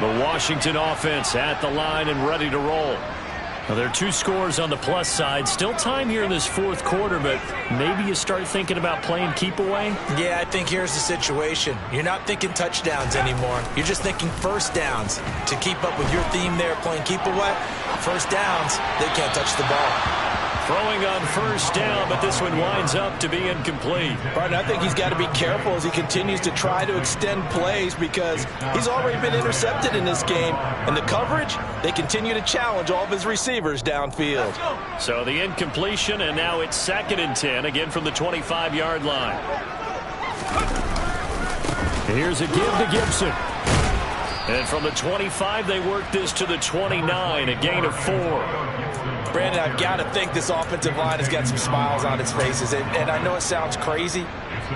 The Washington offense at the line and ready to roll. Now, there are 2 scores on the plus side. Still time here in this 4th quarter, but maybe you start thinking about playing keep away? Yeah, I think here's the situation. You're not thinking touchdowns anymore. You're just thinking first downs. To keep up with your theme there, playing keep away, first downs, they can't touch the ball. Throwing on first down, but this one winds up to be incomplete. Partner, I think he's got to be careful as he continues to try to extend plays because he's already been intercepted in this game. And the coverage, they continue to challenge all of his receivers downfield. So the incompletion, and now it's 2nd and 10, again from the 25-yard line. Here's a give to Gibson. And from the 25, they work this to the 29, a gain of 4. Brandon, I've got to think this offensive line has got some smiles on its faces. And I know it sounds crazy,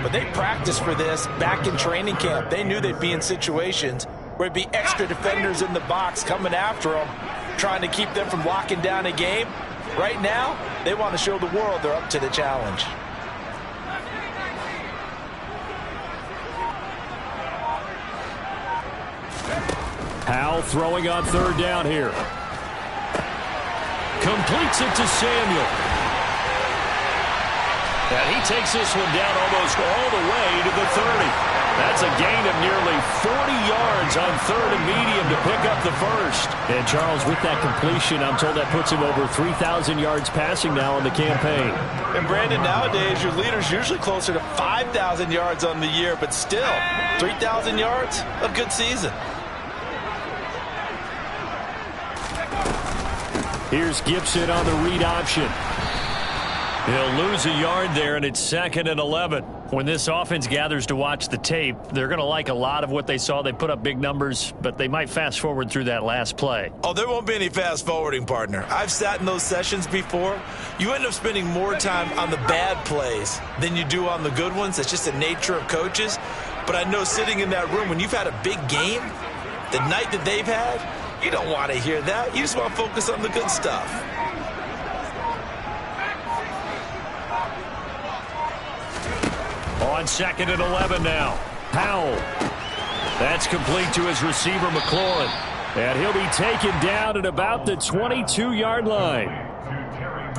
but they practiced for this back in training camp. They knew they'd be in situations where it'd be extra defenders in the box coming after them, trying to keep them from locking down a game. Right now, they want to show the world they're up to the challenge. Powell throwing on 3rd down here. Completes it to Samuel. And he takes this one down almost all the way to the 30. That's a gain of nearly 40 yards on 3rd and medium to pick up the first. And Charles, with that completion, I'm told that puts him over 3,000 yards passing now in the campaign. And Brandon, nowadays your leader's usually closer to 5,000 yards on the year, but still, 3,000 yards, a good season. Here's Gibson on the read option. He'll lose a yard there, and it's 2nd and 11. When this offense gathers to watch the tape, they're going to like a lot of what they saw. They put up big numbers, but they might fast forward through that last play. Oh, there won't be any fast forwarding, partner. I've sat in those sessions before. You end up spending more time on the bad plays than you do on the good ones. That's just the nature of coaches. But I know sitting in that room, when you've had a big game, the night that they've had, you don't want to hear that. You just want to focus on the good stuff. On 2nd and 11 now. Powell. That's complete to his receiver, McLaurin. And he'll be taken down at about the 22-yard line.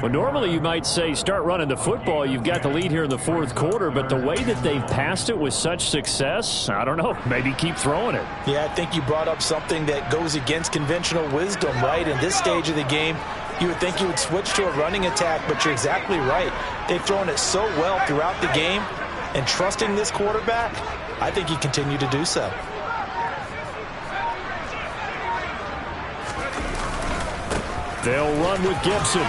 Well, normally you might say start running the football. You've got the lead here in the 4th quarter, but the way that they've passed it with such success, I don't know, maybe keep throwing it. Yeah, I think you brought up something that goes against conventional wisdom, right? In this stage of the game, you would think you would switch to a running attack, but you're exactly right. They've thrown it so well throughout the game, and trusting this quarterback, I think you continue to do so. They'll run with Gibson.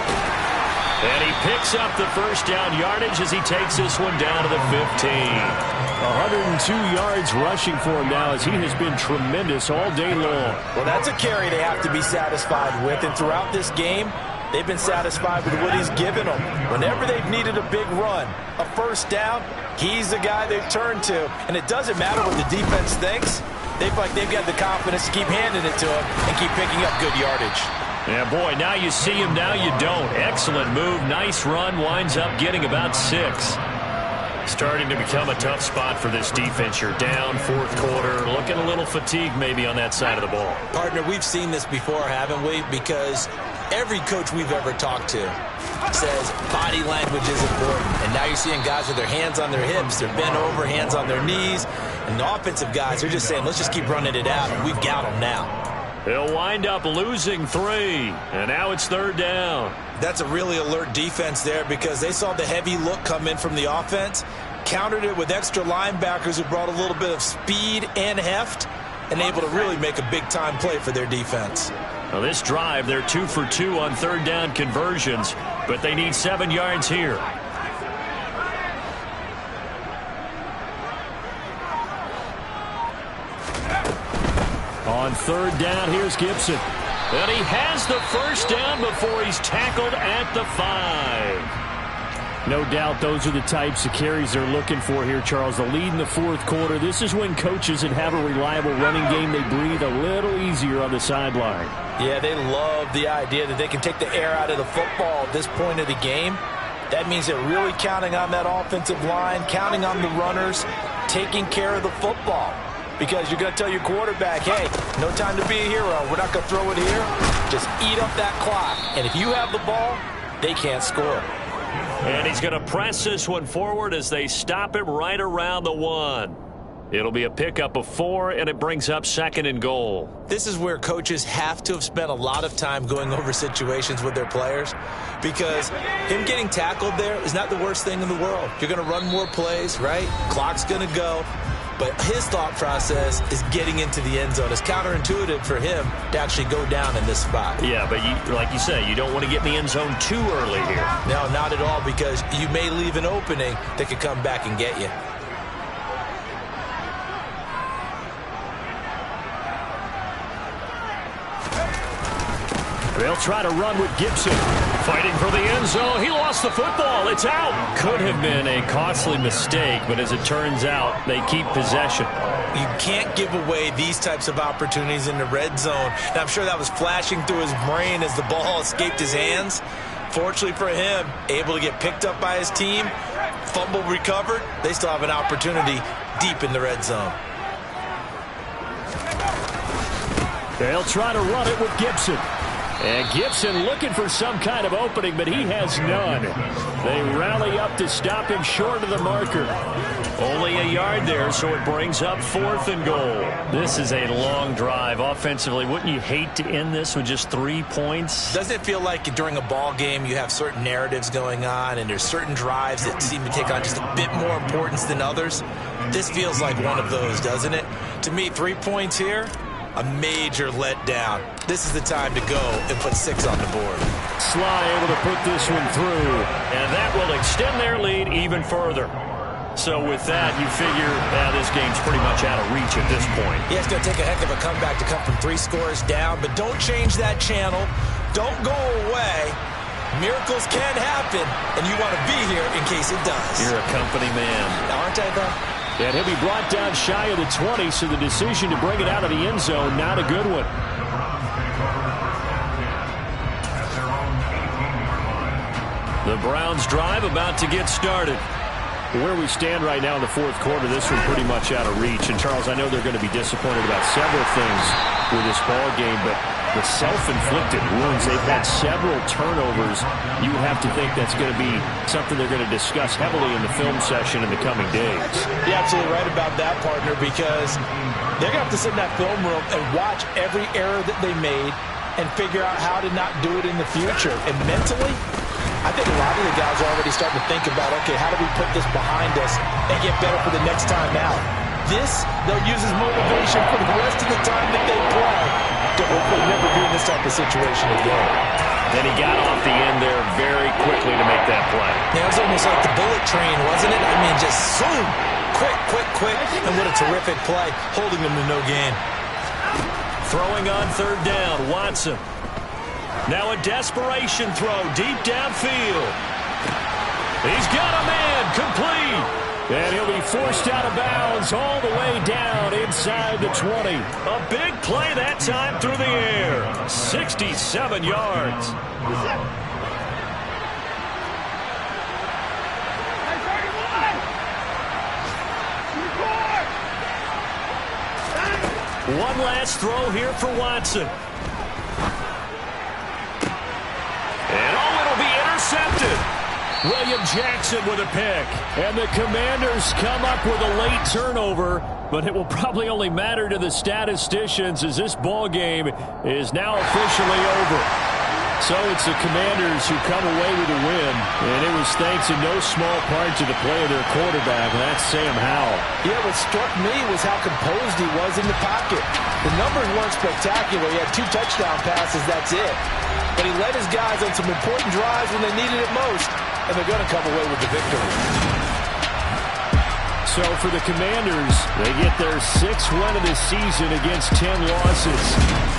And he picks up the first down yardage as he takes this one down to the 15. 102 yards rushing for him now as he has been tremendous all day long. Well, that's a carry they have to be satisfied with. And throughout this game, they've been satisfied with what he's given them. Whenever they've needed a big run, a first down, he's the guy they've turned to. And it doesn't matter what the defense thinks. They've got the confidence to keep handing it to him and keep picking up good yardage. Yeah, boy, now you see him, now you don't. Excellent move, nice run, winds up getting about 6. Starting to become a tough spot for this defense. You're down 4th quarter, looking a little fatigued maybe on that side of the ball. Partner, we've seen this before, haven't we? Because every coach we've ever talked to says body language is important. And now you're seeing guys with their hands on their hips, they're bent over, hands on their knees. And the offensive guys are just saying, let's just keep running it out, and we've got them now. He'll wind up losing 3, and now it's 3rd down. That's a really alert defense there because they saw the heavy look come in from the offense, countered it with extra linebackers who brought a little bit of speed and heft, and able to really make a big-time play for their defense. Now this drive, they're 2 for 2 on 3rd down conversions, but they need 7 yards here. On 3rd down, here's Gibson. And he has the first down before he's tackled at the 5. No doubt those are the types of carries they're looking for here, Charles. The lead in the 4th quarter. This is when coaches that have a reliable running game, they breathe a little easier on the sideline. Yeah, they love the idea that they can take the air out of the football at this point of the game. That means they're really counting on that offensive line, counting on the runners, taking care of the football. Because you're going to tell your quarterback, hey, no time to be a hero. We're not going to throw it here. Just eat up that clock. And if you have the ball, they can't score. And he's going to press this one forward as they stop him right around the 1. It'll be a pickup of 4, and it brings up 2nd and goal. This is where coaches have to have spent a lot of time going over situations with their players because him getting tackled there is not the worst thing in the world. You're going to run more plays, right? Clock's going to go. But his thought process is getting into the end zone. It's counterintuitive for him to actually go down in this spot. Yeah, but like you say, you don't want to get in the end zone too early here. No, not at all, because you may leave an opening that could come back and get you. They'll try to run with Gibson. Fighting for the end zone. He lost the football. It's out. Could have been a costly mistake, but as it turns out, they keep possession. You can't give away these types of opportunities in the red zone. And I'm sure that was flashing through his brain as the ball escaped his hands. Fortunately for him, able to get picked up by his team, fumble recovered. They still have an opportunity deep in the red zone. They'll try to run it with Gibson. And Gibson looking for some kind of opening, but he has none. They rally up to stop him short of the marker. Only a yard there, so it brings up 4th and goal. This is a long drive offensively. Wouldn't you hate to end this with just 3 points? Doesn't it feel like during a ball game you have certain narratives going on and there's certain drives that seem to take on just a bit more importance than others? This feels like one of those, doesn't it? To me, 3 points here, a major letdown. This is the time to go and put 6 on the board. Sly able to put this one through, and that will extend their lead even further. So with that, you figure this game's pretty much out of reach at this point. Yeah, it's going to take a heck of a comeback to come from 3 scores down, but don't change that channel. Don't go away. Miracles can happen, and you want to be here in case it does. You're a company man. Aren't I, though? And he'll be brought down shy of the 20, so the decision to bring it out of the end zone, not a good one. The Browns drive about to get started. Where we stand right now in the fourth quarter, this one pretty much out of reach. And, Charles, I know they're going to be disappointed about several things with this ball game, but the self-inflicted wounds, they've had several turnovers. You have to think that's going to be something they're going to discuss heavily in the film session in the coming days. You're absolutely right about that, partner, because they're going to have to sit in that film room and watch every error that they made and figure out how to not do it in the future. And mentally, I think a lot of the guys are already starting to think about, okay, how do we put this behind us and get better for the next time out? This, they'll use as motivation for the rest of the time that they play to hopefully never be in this type of situation again. Then he got off the end there very quickly to make that play. Yeah, it was almost like the bullet train, wasn't it? I mean, just zoom, quick, and what a terrific play, holding them to no gain. Throwing on third down, Watson. Now a desperation throw deep downfield. He's got a man, complete. And he'll be forced out of bounds all the way down inside the 20. A big play that time through the air. 67 yards. One last throw here for Watson. And it'll be intercepted. William Jackson with a pick. And the Commanders come up with a late turnover, but it will probably only matter to the statisticians as this ball game is now officially over. So it's the Commanders who come away with a win, and it was thanks in no small part to the play of their quarterback, and that's Sam Howell. Yeah, what struck me was how composed he was in the pocket. The numbers weren't spectacular. He had 2 touchdown passes, that's it. But he led his guys on some important drives when they needed it most, and they're going to come away with the victory. So for the Commanders, they get their 6th win of the season against 10 losses.